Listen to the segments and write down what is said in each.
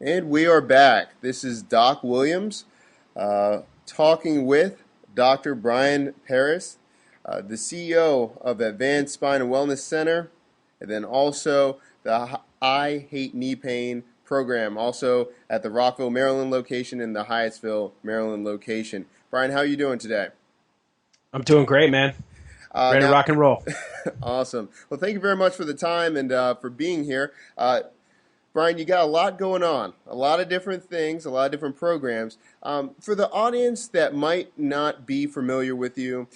And we are back. This is Doc Williams talking with Dr. Brian Paris, the CEO of Advanced Spine and Wellness Center, and then also the I Hate Knee Pain program, also at the Rockville, Maryland location and the Hyattsville, Maryland location. Brian, how are you doing today? I'm doing great, man. Ready to Now, rock and roll. awesome. Well, thank you very much for the time and for being here. Brian, you got a lot going on, a lot of different things, a lot of different programs. For the audience that might not be familiar with you,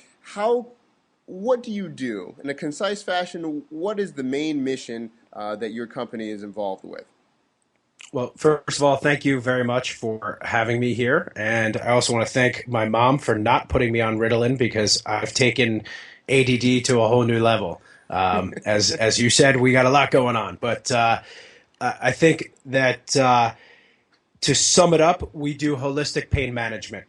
what do you do in a concise fashion? What is the main mission that your company is involved with? Well, first of all, thank you very much for having me here. And I also want to thank my mom for not putting me on Ritalin because I've taken ADD to a whole new level. As you said, we got a lot going on. But I think that to sum it up, we do holistic pain management.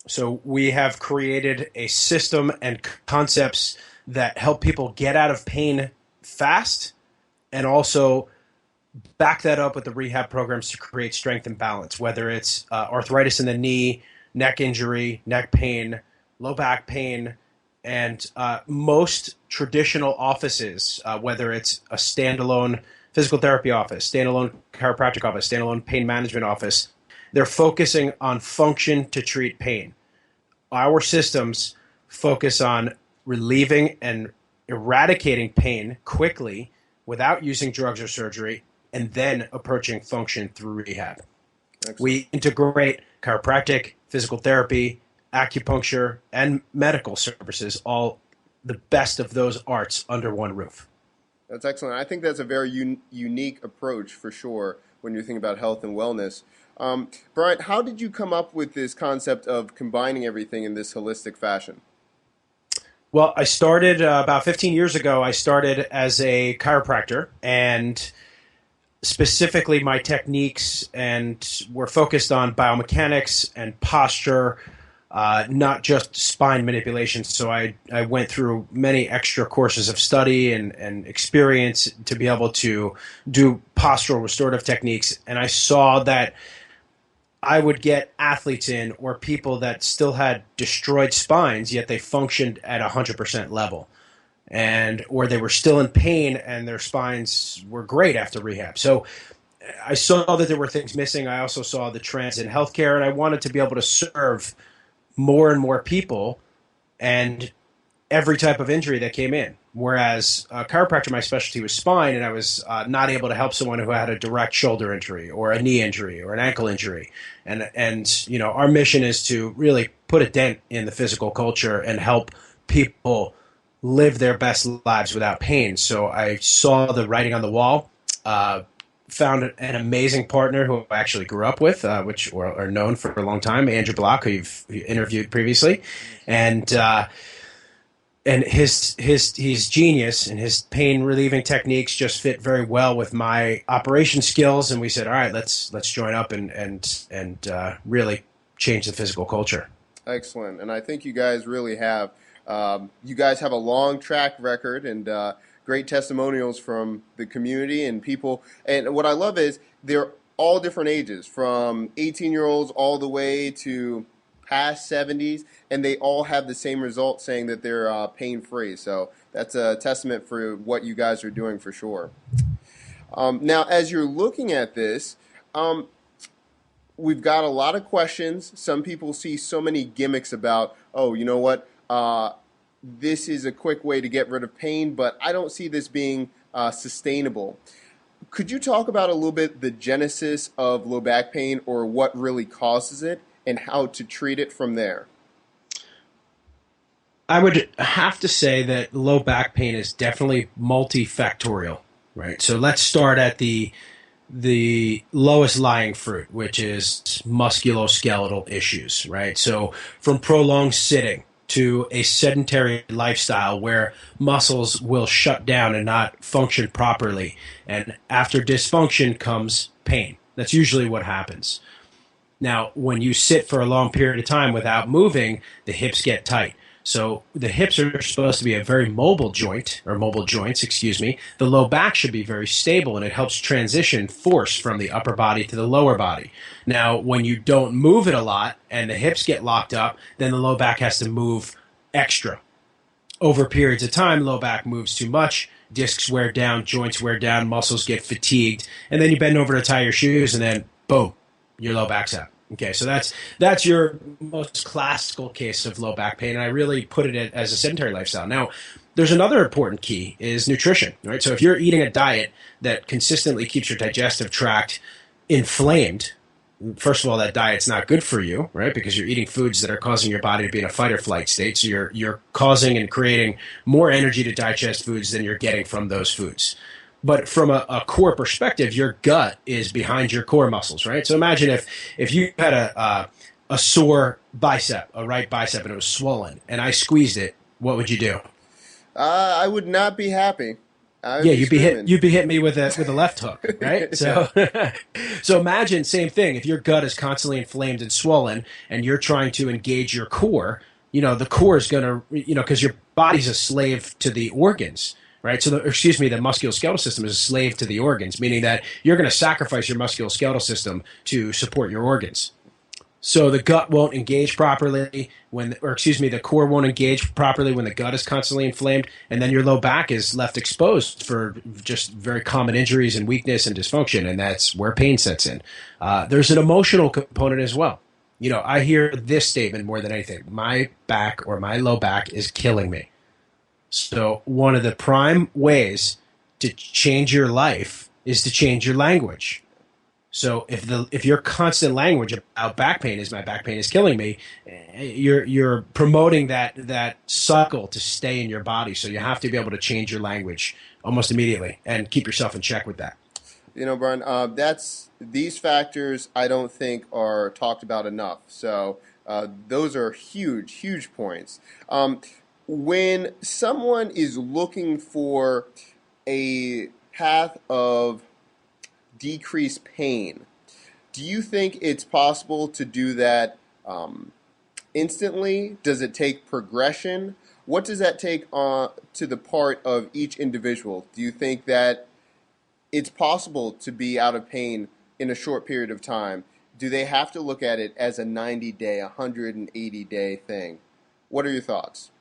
So we have created a system and concepts that help people get out of pain fast and also back that up with the rehab programs to create strength and balance, whether it's arthritis in the knee, neck injury, neck pain, low back pain, and most traditional offices, whether it's a standalone physical therapy office, standalone chiropractic office, standalone pain management office, they're focusing on function to treat pain. Our systems focus on relieving and eradicating pain quickly without using drugs or surgery, and then approaching function through rehab. Excellent. We integrate chiropractic, physical therapy, acupuncture, and medical services, all the best of those arts under one roof. That's excellent. I think that's a very unique approach for sure when you're thinking about health and wellness. Brian, how did you come up with this concept of combining everything in this holistic fashion? Well, I started about 15 years ago. I started as a chiropractor, and specifically my techniques and were focused on biomechanics and posture, not just spine manipulation. So I went through many extra courses of study and experience to be able to do postural restorative techniques. And I saw that I would get athletes in or people that still had destroyed spines, yet they functioned at 100% level. Or they were still in pain and their spines were great after rehab. So I saw that there were things missing. I also saw the trends in healthcare, and I wanted to be able to serve more and more people and every type of injury that came in. Whereas chiropractor, my specialty was spine, and I was not able to help someone who had a direct shoulder injury or a knee injury or an ankle injury. And you know, our mission is to really put a dent in the physical culture and help people live their best lives without pain. So I saw the writing on the wall, found an amazing partner who I actually grew up with, which are known for a long time, Andrew Block, who you've interviewed previously, and he's genius, and his pain relieving techniques just fit very well with my operation skills. And we said, all right, let's join up and really change the physical culture. Excellent. And I think you guys really have. You guys have a long track record and great testimonials from the community and people. And what I love is they're all different ages, from 18-year-olds all the way to past 70s, and they all have the same result, saying that they're pain-free. So that's a testament for what you guys are doing for sure. Now, as you're looking at this, we've got a lot of questions. Some people see so many gimmicks about, oh, you know what, this is a quick way to get rid of pain, but I don't see this being sustainable. Could you talk about a little bit the genesis of low back pain, or what really causes it, and how to treat it from there? I would have to say that low back pain is definitely multifactorial, right? So let's start at the lowest lying fruit, which is musculoskeletal issues, right? So from prolonged sitting to a sedentary lifestyle where muscles will shut down and not function properly. And after dysfunction comes pain. That's usually what happens. Now, when you sit for a long period of time without moving, the hips get tight. So the hips are supposed to be a very mobile joint, or mobile joints, excuse me. The low back should be very stable, and it helps transition force from the upper body to the lower body. Now, when you don't move it a lot and the hips get locked up, then the low back has to move extra. Over periods of time, low back moves too much, discs wear down, joints wear down, muscles get fatigued, and then you bend over to tie your shoes, and then boom, your low back's out. Okay, so that's your most classical case of low back pain, and I really put it as a sedentary lifestyle. Now, there's another important key is nutrition, right? So if you're eating a diet that consistently keeps your digestive tract inflamed, first of all, that diet's not good for you, right? Because you're eating foods that are causing your body to be in a fight or flight state. So you're causing and creating more energy to digest foods than you're getting from those foods. But from a core perspective, your gut is behind your core muscles, right? So imagine if you had a sore bicep, a right bicep, and it was swollen, and I squeezed it, what would you do? I would not be happy. I would Yeah, be screaming. you'd be hitting me with a left hook, right? Yeah. So so imagine same thing. If your gut is constantly inflamed and swollen and you're trying to engage your core, the core is going to because your body's a slave to the organs, right? So excuse me, the musculoskeletal system is a slave to the organs, meaning that you're going to sacrifice your musculoskeletal system to support your organs. So the gut won't engage properly the core won't engage properly when the gut is constantly inflamed, and then your low back is left exposed for just very common injuries and weakness and dysfunction, and that's where pain sets in. There's an emotional component as well. I hear this statement more than anything: my back or my low back is killing me. So one of the prime ways to change your life is to change your language. So if your constant language about back pain is my back pain is killing me, you're promoting that cycle to stay in your body. So you have to be able to change your language almost immediately and keep yourself in check with that. Brian, that's these factors I don't think are talked about enough. So those are huge, huge points. When someone is looking for a path of decrease pain. Do you think it's possible to do that instantly? Does it take progression? What does that take to the part of each individual? Do you think that it's possible to be out of pain in a short period of time? Do they have to look at it as a 90-day, 180-day thing? What are your thoughts?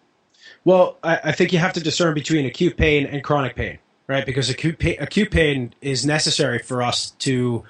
Well, I think you have to discern between acute pain and chronic pain, right? Because acute pain is necessary for us to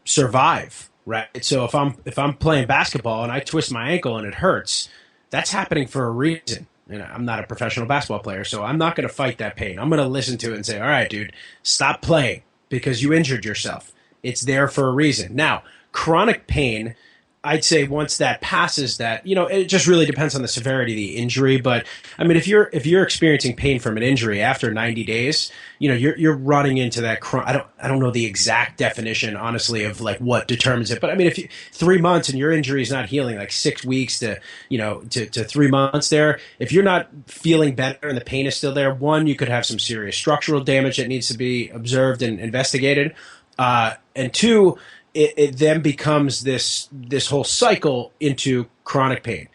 survive, right? So if I'm playing basketball and I twist my ankle and it hurts, that's happening for a reason. And I'm not a professional basketball player, so I'm not going to fight that pain. I'm going to listen to it and say, "All right, dude, stop playing because you injured yourself. It's there for a reason." Now, chronic pain, I'd say once that passes that, it just really depends on the severity of the injury. But I mean, if you're experiencing pain from an injury after 90 days, you're running into that. I don't know the exact definition, honestly, of like what determines it. But I mean, if 3 months and your injury is not healing, like 6 weeks to 3 months there, if you're not feeling better and the pain is still there, one, you could have some serious structural damage that needs to be observed and investigated. And two, it then becomes this whole cycle into chronic pain.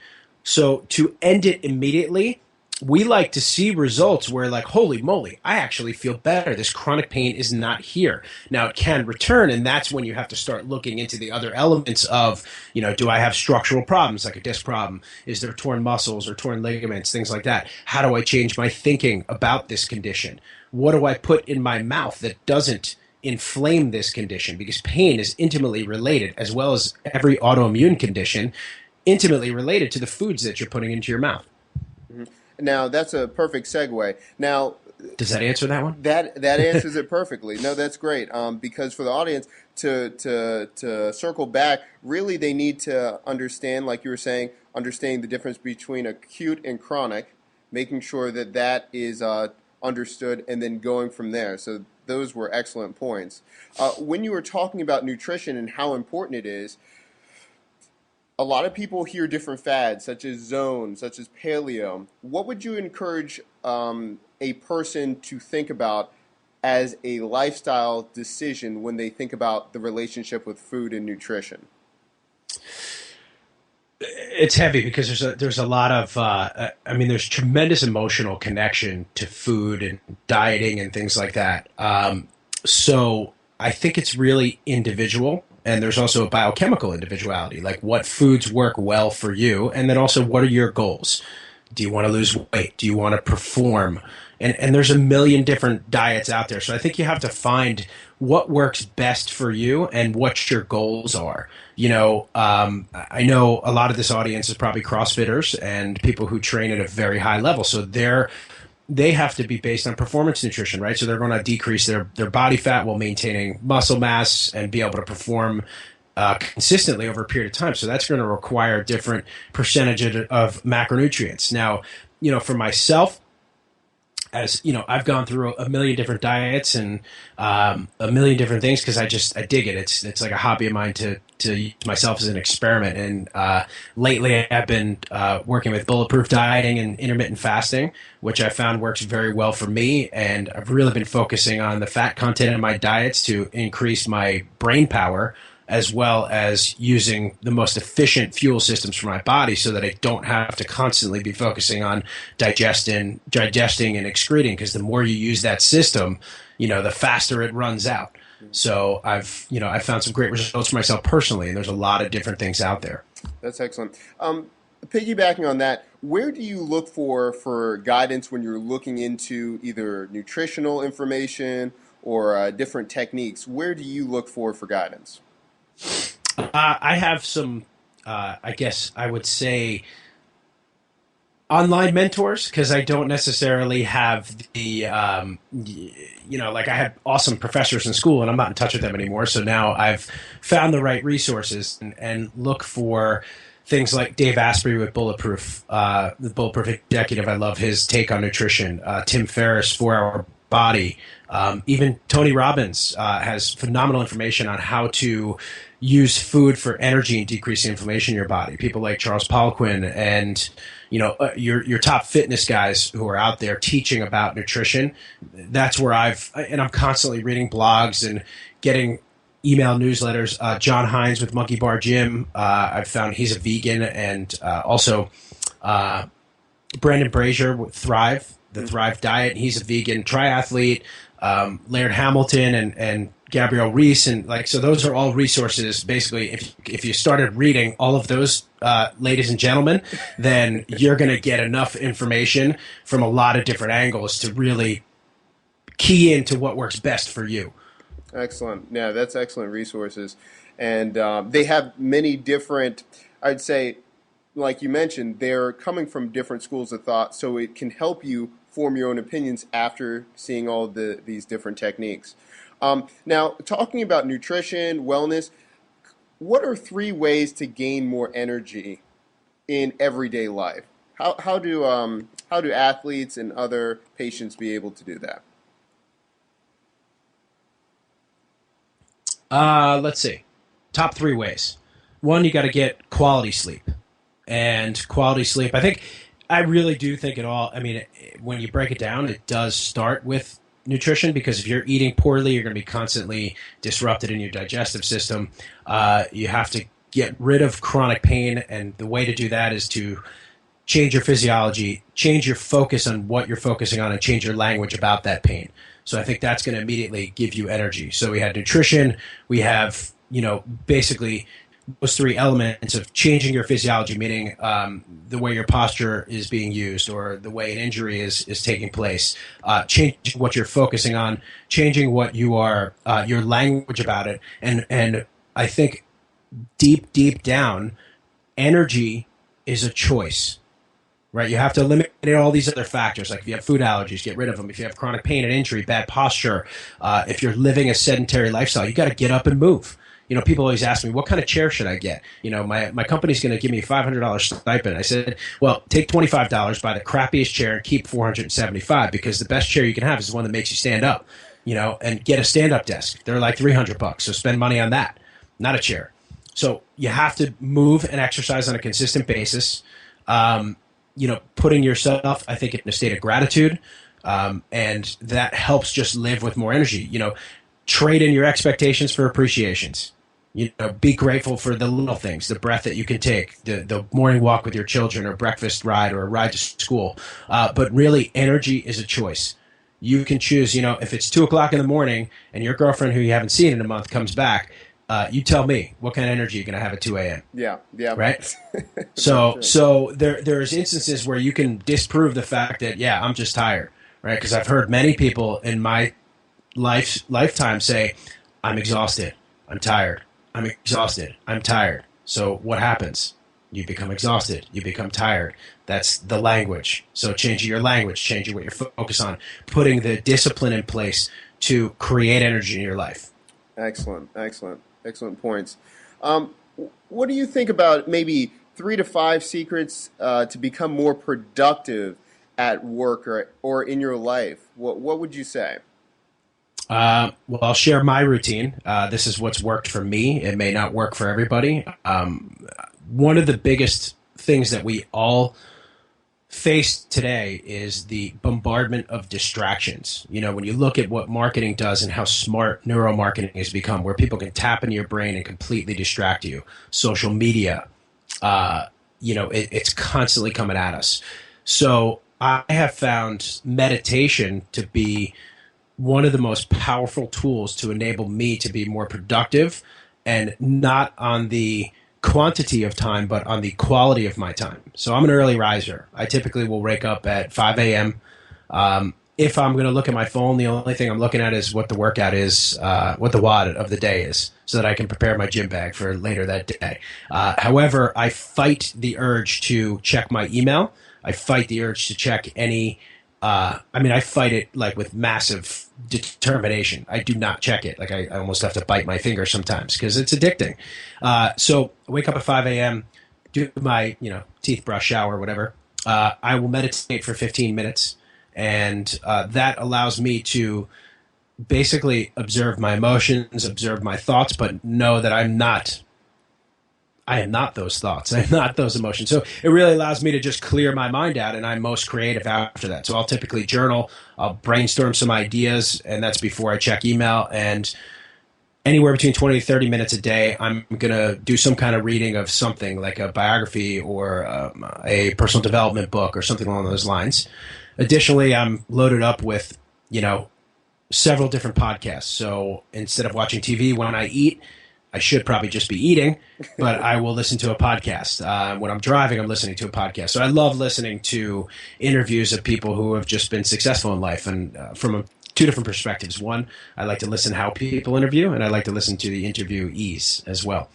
So to end it immediately, we like to see results where like, holy moly, I actually feel better. This chronic pain is not here. Now it can return, and that's when you have to start looking into the other elements of, do I have structural problems like a disc problem? Is there torn muscles or torn ligaments, things like that? How do I change my thinking about this condition? What do I put in my mouth that doesn't inflame this condition? Because pain is intimately related, as well as every autoimmune condition, intimately related to the foods that you're putting into your mouth. Now, that's a perfect segue. Now, Does that answer that one? that answers it perfectly. No, that's great. Because for the audience to circle back, really they need to understand, like you were saying, understanding the difference between acute and chronic, making sure that that is understood, and then going from there. So those were excellent points. When you were talking about nutrition and how important it is, a lot of people hear different fads, such as zone, such as paleo. What would you encourage a person to think about as a lifestyle decision when they think about the relationship with food and nutrition? It's heavy because there's a lot of I mean there's tremendous emotional connection to food and dieting and things like that. So I think it's really individual, and there's also a biochemical individuality, like what foods work well for you, and then also what are your goals. Do you want to lose weight? Do you want to perform? And there's a million different diets out there. So I think you have to find what works best for you and what your goals are. I know a lot of this audience is probably CrossFitters and people who train at a very high level. So they have to be based on performance nutrition, right? So they're going to decrease their body fat while maintaining muscle mass and be able to perform consistently over a period of time. So that's going to require different percentage of macronutrients. Now, for myself, as you know, I've gone through a million different diets and a million different things because I dig it. It's like a hobby of mine to use myself as an experiment. And lately, I've been working with bulletproof dieting and intermittent fasting, which I found works very well for me. And I've really been focusing on the fat content in my diets to increase my brain power, as well as using the most efficient fuel systems for my body so that I don't have to constantly be focusing on digesting and excreting, because the more you use that system, the faster it runs out. So I've found some great results for myself personally, and there's a lot of different things out there. That's excellent. Piggybacking on that, where do you look for guidance when you're looking into either nutritional information or different techniques? Where do you look for guidance? I have some, I guess I would say, online mentors, because I don't necessarily have like I had awesome professors in school and I'm not in touch with them anymore. So now I've found the right resources and look for things like Dave Asprey with Bulletproof, the Bulletproof Executive. I love his take on nutrition. Tim Ferriss, 4 Hour Body. Even Tony Robbins has phenomenal information on how to use food for energy and decrease the inflammation in your body. People like Charles Poliquin and your top fitness guys who are out there teaching about nutrition. That's where I'm constantly reading blogs and getting email newsletters. John Hines with Monkey Bar Gym. I've found he's a vegan, and also Brandon Brazier with Thrive, the Thrive Diet. He's a vegan triathlete. Laird Hamilton and Gabrielle Reese, and so those are all resources. Basically, if you started reading all of those, ladies and gentlemen, then you're going to get enough information from a lot of different angles to really key into what works best for you. Excellent. Yeah, that's excellent resources, and they have many different. I'd say, like you mentioned, they're coming from different schools of thought, so it can help you form your own opinions after seeing all of these different techniques. Now, talking about nutrition, wellness, what are 3 ways to gain more energy in everyday life? How do athletes and other patients be able to do that? Let's see. Top 3 ways. One, you got to get quality sleep. And quality sleep, I really do think it all. I mean, when you break it down, it does start with nutrition, because if you're eating poorly, you're going to be constantly disrupted in your digestive system. You have to get rid of chronic pain, and the way to do that is to change your physiology, change your focus on what you're focusing on, and change your language about that pain. So I think that's going to immediately give you energy. So we had nutrition, we have, basically those 3 elements of changing your physiology, meaning the way your posture is being used or the way an injury is taking place, changing what you're focusing on, changing what you are, your language about it. And I think deep down, energy is a choice, right? You have to eliminate all these other factors. Like if you have food allergies, get rid of them. If you have chronic pain and injury, bad posture, if you're living a sedentary lifestyle, you got to get up and move. People always ask me, what kind of chair should I get? My company's going to give me a $500 stipend. I said, well, take $25, buy the crappiest chair, and keep $475, because the best chair you can have is the one that makes you stand up, and get a stand-up desk. They're like $300, so spend money on that, not a chair. So you have to move and exercise on a consistent basis, putting yourself, I think, in a state of gratitude, and that helps just live with more energy. Trade in your expectations for appreciations. Be grateful for the little things, the breath that you can take, the morning walk with your children, or breakfast ride, or a ride to school. But really, energy is a choice. You can choose, if it's 2 o'clock in the morning and your girlfriend, who you haven't seen in a month, comes back, you tell me what kind of energy you're going to have at 2 a.m. Yeah, yeah. Right? For So, sure. so there's instances where you can disprove the fact that, yeah, I'm just tired, right? Because I've heard many people in my lifetime say, I'm exhausted, I'm tired, I'm exhausted, I'm tired. So what happens? You become exhausted, you become tired. That's the language. So changing your language, changing what you're focused on, putting the discipline in place to create energy in your life. Excellent, excellent, excellent points. What do you think about maybe 3 to 5 secrets to become more productive at work or in your life? What would you say? Well, I'll share my routine. This is what's worked for me. It may not work for everybody. One of the biggest things that we all face today is the bombardment of distractions. When you look at what marketing does and how smart neuromarketing has become, where people can tap into your brain and completely distract you, social media, it's constantly coming at us. So I have found meditation to be one of the most powerful tools to enable me to be more productive, and not on the quantity of time, but on the quality of my time. So I'm an early riser. I typically will wake up at 5 a.m. If I'm going to look at my phone, the only thing I'm looking at is what the workout is, what the WOD of the day is, so that I can prepare my gym bag for later that day. However, I fight the urge to check my email. I fight the urge to check any I fight it like with massive determination. I do not check it. Like I almost have to bite my finger sometimes because it's addicting. So I wake up at 5 a.m., do my, teeth brush, shower, whatever. I will meditate for 15 minutes, and that allows me to basically observe my emotions, observe my thoughts, but know that I am not those thoughts. I'm not those emotions. So it really allows me to just clear my mind out, and I'm most creative after that. So I'll typically journal, I'll brainstorm some ideas, and that's before I check email. And anywhere between 20 to 30 minutes a day, I'm going to do some kind of reading of something like a biography or a personal development book or something along those lines. Additionally, I'm loaded up with, several different podcasts. So instead of watching TV when I eat, I should probably just be eating, but I will listen to a podcast. When I'm driving, I'm listening to a podcast. So I love listening to interviews of people who have just been successful in life, and from two different perspectives. One, I like to listen how people interview, and I like to listen to the interviewees as well.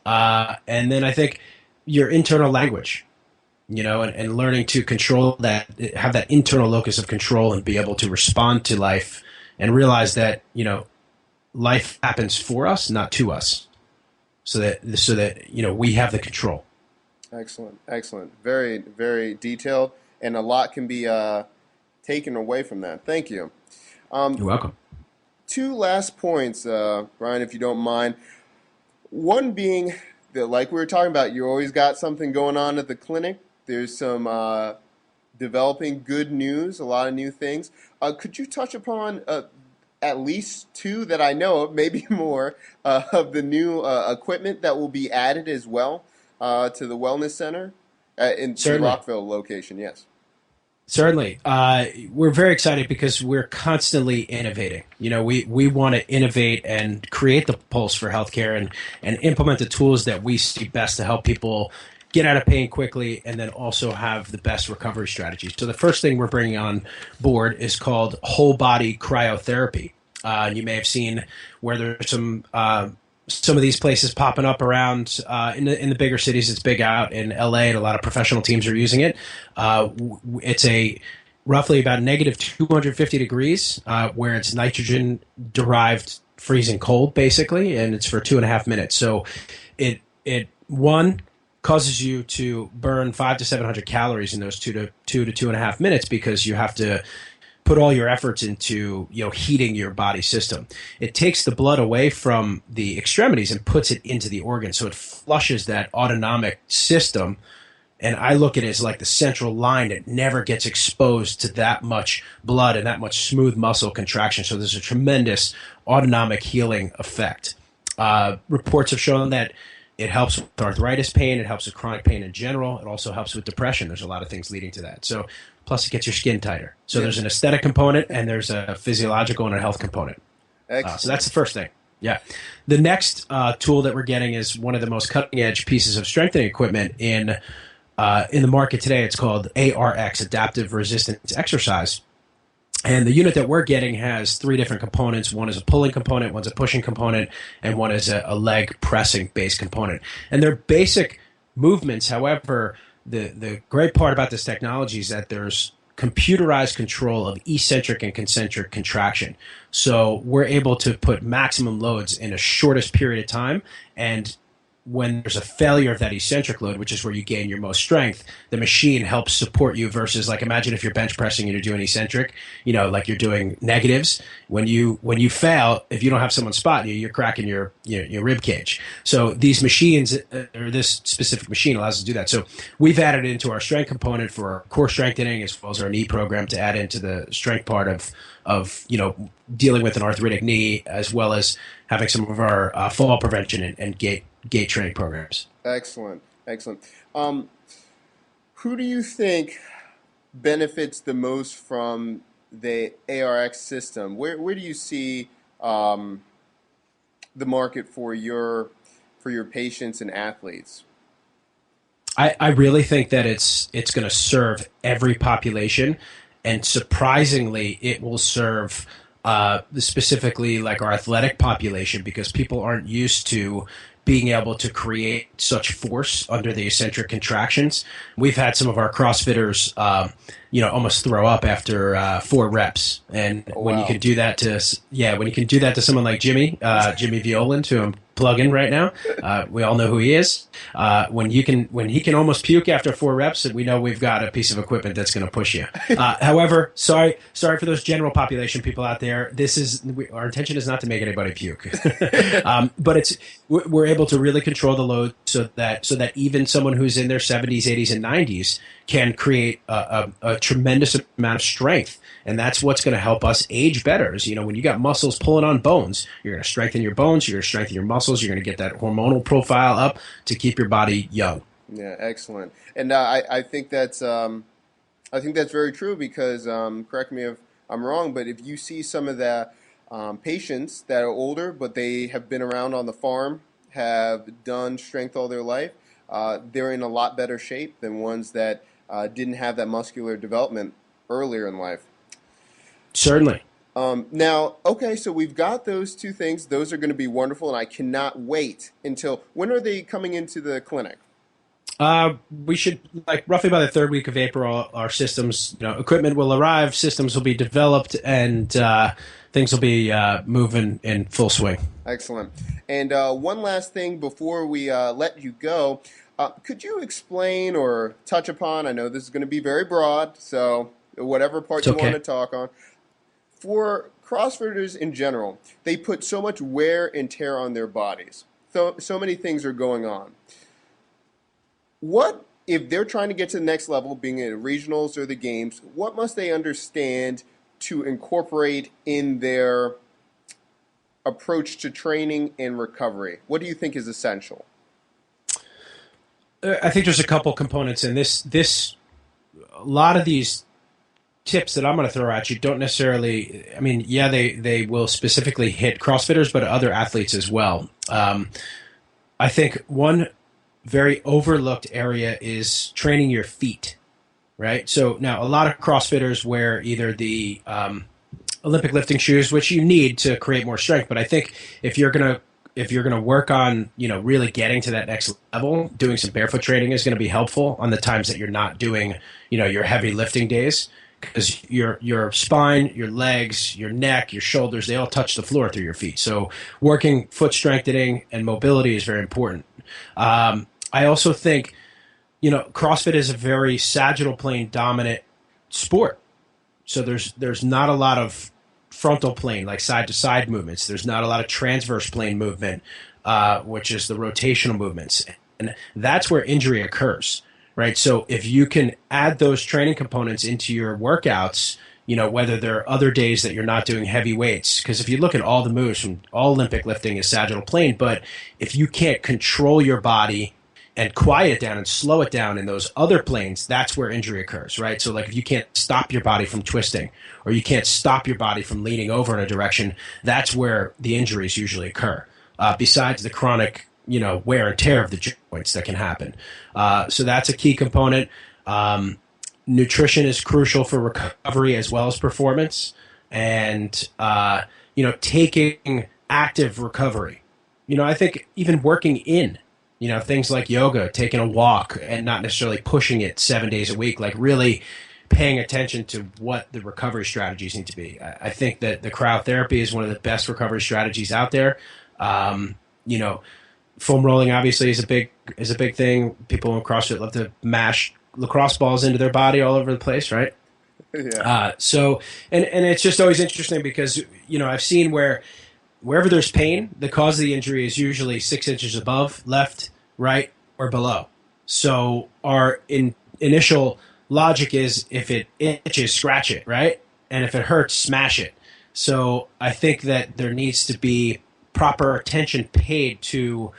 And then I think your internal language, and learning to control that, have that internal locus of control, and be able to respond to life and realize that, life happens for us, not to us, so that we have the control. Excellent, excellent. Very, very detailed, and a lot can be taken away from that. Thank you. You're welcome. Two last points, Brian, if you don't mind. One being that, like we were talking about, you always got something going on at the clinic. There's some developing good news, a lot of new things. Could you touch upon at least two that I know of, maybe more, of the new equipment that will be added as well to the Wellness Center in the Rockville location? Yes. Certainly. We're very excited because we're constantly innovating. We want to innovate and create the pulse for healthcare, and implement the tools that we see best to help people get out of pain quickly, and then also have the best recovery strategies. So the first thing we're bringing on board is called whole body cryotherapy. You may have seen where there's some of these places popping up around in the bigger cities. It's big out in LA, and a lot of professional teams are using it. It's a roughly about negative 250 degrees, where it's nitrogen derived freezing cold, basically, and it's for 2.5 minutes. So it causes you to burn 500 to 700 calories in those 2 to 2.5 minutes, because you have to put all your efforts into heating your body system. It takes the blood away from the extremities and puts it into the organs, so it flushes that autonomic system. And I look at it as like the central line that never gets exposed to that much blood and that much smooth muscle contraction. So there's a tremendous autonomic healing effect. Reports have shown that it helps with arthritis pain. It helps with chronic pain in general. It also helps with depression. There's a lot of things leading to that. So, plus it gets your skin tighter. So Yeah. there's an aesthetic component and there's a physiological and a health component. So Excellent. that's the first thing. Yeah. The next tool that we're getting is one of the most cutting edge pieces of strengthening equipment in the market today. It's called ARX, Adaptive Resistance Exercise. And the unit that we're getting has three different components. One is a pulling component, one's a pushing component, and one is a leg pressing based component. And they're basic movements. However, the great part about this technology is that there's computerized control of eccentric and concentric contraction. So we're able to put maximum loads in a shortest period of time, and when there's a failure of that eccentric load, which is where you gain your most strength, the machine helps support you versus, like, imagine if you're bench pressing and you're doing eccentric, like you're doing negatives. When you fail, if you don't have someone spotting you, you're cracking your rib cage. So these machines, or this specific machine, allows us to do that. So we've added into our strength component for our core strengthening as well as our knee program to add into the strength part of dealing with an arthritic knee, as well as having some of our fall prevention and gait training programs. Excellent. Excellent. Who do you think benefits the most from the ARX system? Where do you see the market for your patients and athletes? I really think that it's going to serve every population, and surprisingly, it will serve specifically like our athletic population, because people aren't used to being able to create such force under the eccentric contractions. We've had some of our CrossFitters, almost throw up after 4 reps, and Oh, when you wow. can do that to someone like Jimmy Violand, who I'm plugging right now, we all know who he is. When he can almost puke after 4 reps, we know we've got a piece of equipment that's going to push you. However, sorry for those general population people out there. Our intention is not to make anybody puke, but we're able to really control the load so that even someone who's in their 70s, 80s, and 90s can create a tremendous amount of strength. And that's what's going to help us age better. Is, when you got muscles pulling on bones, you're going to strengthen your bones, you're going to strengthen your muscles, you're going to get that hormonal profile up to keep your body young. Yeah, excellent. And I think that's very true because correct me if I'm wrong, but if you see some of the patients that are older, but they have been around on the farm, have done strength all their life, they're in a lot better shape than ones that didn't have that muscular development earlier in life. Certainly. Now, okay, so we've got those two things. Those are going to be wonderful, and I cannot wait until when are they coming into the clinic? We should, like, roughly by the 3rd week of April, our systems, equipment will arrive, systems will be developed, and things will be moving in full swing. Excellent. And one last thing before we let you go, could you explain or touch upon? I know this is going to be very broad, so whatever part It's you want okay. to talk on. For CrossFitters in general, they put so much wear and tear on their bodies. So many things are going on. What if they're trying to get to the next level, being in regionals or the games? What must they understand to incorporate in their approach to training and recovery? What do you think is essential? I think there's a couple components in this. A lot of these tips that I'm going to throw at you don't necessarily. I mean, yeah, they will specifically hit CrossFitters, but other athletes as well. I think one very overlooked area is training your feet, right? So now a lot of CrossFitters wear either the Olympic lifting shoes, which you need to create more strength. But I think if you're gonna work on really getting to that next level, doing some barefoot training is going to be helpful on the times that you're not doing your heavy lifting days, because your spine, your legs, your neck, your shoulders, they all touch the floor through your feet. So working foot strengthening and mobility is very important. I also think CrossFit is a very sagittal plane dominant sport. So there's not a lot of frontal plane, like side to side movements. There's not a lot of transverse plane movement, which is the rotational movements. And that's where injury occurs, right? So if you can add those training components into your workouts, whether there are other days that you're not doing heavy weights. Because if you look at all the moves from all Olympic lifting is sagittal plane, but if you can't control your body and quiet it down and slow it down in those other planes, that's where injury occurs, right? So like if you can't stop your body from twisting or you can't stop your body from leaning over in a direction, that's where the injuries usually occur. Besides the chronic, wear and tear of the joints that can happen. So that's a key component. Nutrition is crucial for recovery as well as performance, and taking active recovery. I think even working in, things like yoga, taking a walk, and not necessarily pushing it 7 days a week, like really paying attention to what the recovery strategies need to be. I think that the cryotherapy is one of the best recovery strategies out there. Foam rolling obviously is a big thing. People in CrossFit love to mash lacrosse balls into their body all over the place, right? Yeah. And it's just always interesting because I've seen wherever there's pain, the cause of the injury is usually 6 inches above, left, right, or below. So our initial logic is if it itches, scratch it, right? And if it hurts, smash it. So I think that there needs to be proper attention paid to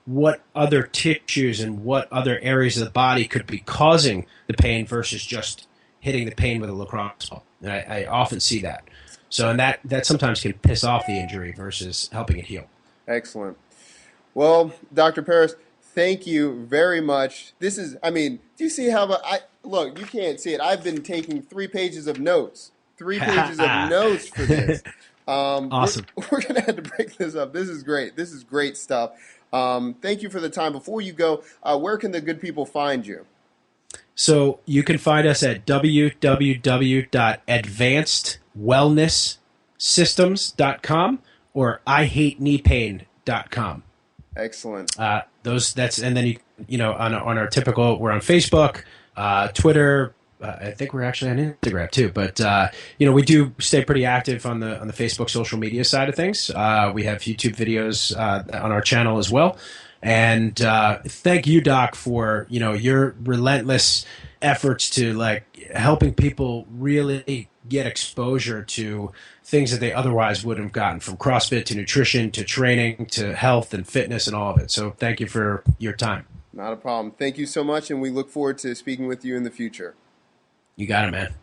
what other tissues and what other areas of the body could be causing the pain versus just hitting the pain with a lacrosse ball. And I often see that. So, and that sometimes can piss off the injury versus helping it heal. Excellent. Well, Dr. Paris, thank you very much. This is, do you see look, you can't see it. I've been taking 3 pages of notes. 3 pages of notes for this. Awesome. We're going to have to break this up. This is great. This is great stuff. Thank you for the time. Before you go, where can the good people find you? So you can find us at www.advancedwellnesssystems.com or ihatekneepain.com. Excellent. And then on our typical, we're on Facebook, Twitter. I think we're actually on Instagram too, but we do stay pretty active on the Facebook social media side of things. We have YouTube videos on our channel as well. And thank you, Doc, for your relentless efforts to helping people really get exposure to things that they otherwise wouldn't have gotten, from CrossFit to nutrition to training to health and fitness and all of it. So thank you for your time. Not a problem. Thank you so much, and we look forward to speaking with you in the future. You got it, man.